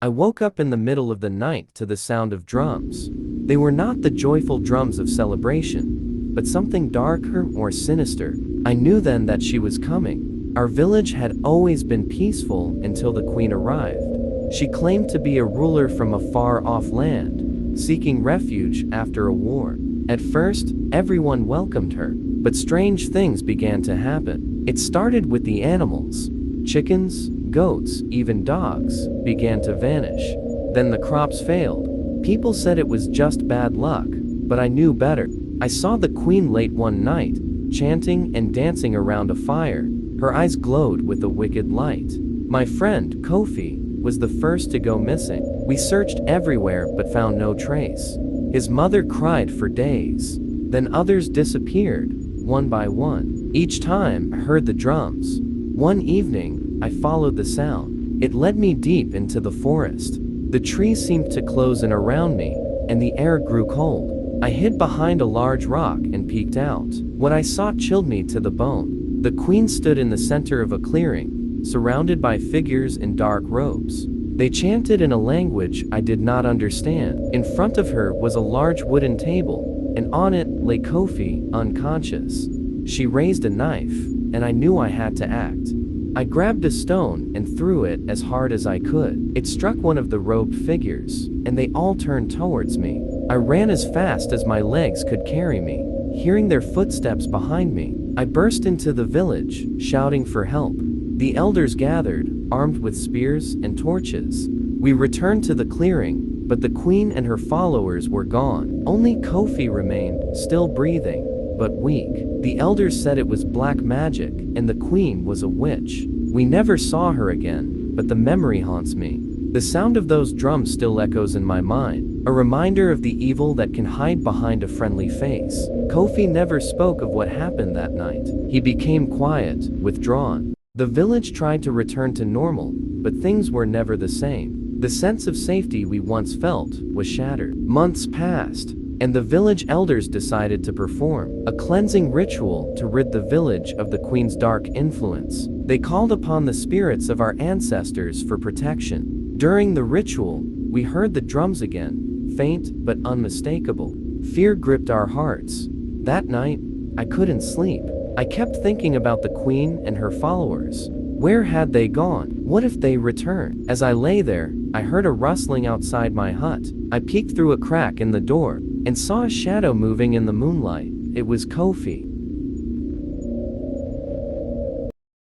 I woke up in the middle of the night to the sound of drums. They were not the joyful drums of celebration, but something darker, more sinister. I knew then that she was coming. Our village had always been peaceful until the queen arrived. She claimed to be a ruler from a far-off land, seeking refuge after a war. At first, everyone welcomed her, but strange things began to happen. It started with the animals. Chickens, goats, even dogs, began to vanish. Then the crops failed. People said it was just bad luck, but I knew better. I saw the queen late one night, chanting and dancing around a fire. Her eyes glowed with a wicked light. My friend, Kofi, was the first to go missing. We searched everywhere but found no trace. His mother cried for days. Then others disappeared, one by one. Each time, I heard the drums. One evening, I followed the sound. It led me deep into the forest. The trees seemed to close in around me, and the air grew cold. I hid behind a large rock and peeked out. What I saw chilled me to the bone. The queen stood in the center of a clearing, surrounded by figures in dark robes. They chanted in a language I did not understand. In front of her was a large wooden table, and on it lay Kofi, unconscious. She raised a knife, and I knew I had to act. I grabbed a stone and threw it as hard as I could. It struck one of the robed figures, and they all turned towards me. I ran as fast as my legs could carry me. Hearing their footsteps behind me, I burst into the village, shouting for help. The elders gathered, armed with spears and torches. We returned to the clearing, but the queen and her followers were gone. Only Kofi remained, still breathing, but weak. The elders said it was black magic, and the queen was a witch. We never saw her again, but the memory haunts me. The sound of those drums still echoes in my mind, a reminder of the evil that can hide behind a friendly face. Kofi never spoke of what happened that night. He became quiet, withdrawn. The village tried to return to normal, but things were never the same. The sense of safety we once felt was shattered. Months passed, and the village elders decided to perform a cleansing ritual to rid the village of the queen's dark influence. They called upon the spirits of our ancestors for protection. During the ritual, we heard the drums again, faint but unmistakable. Fear gripped our hearts. That night, I couldn't sleep. I kept thinking about the queen and her followers. Where had they gone? What if they returned? As I lay there, I heard a rustling outside my hut. I peeked through a crack in the door and saw a shadow moving in the moonlight. It was Kofi.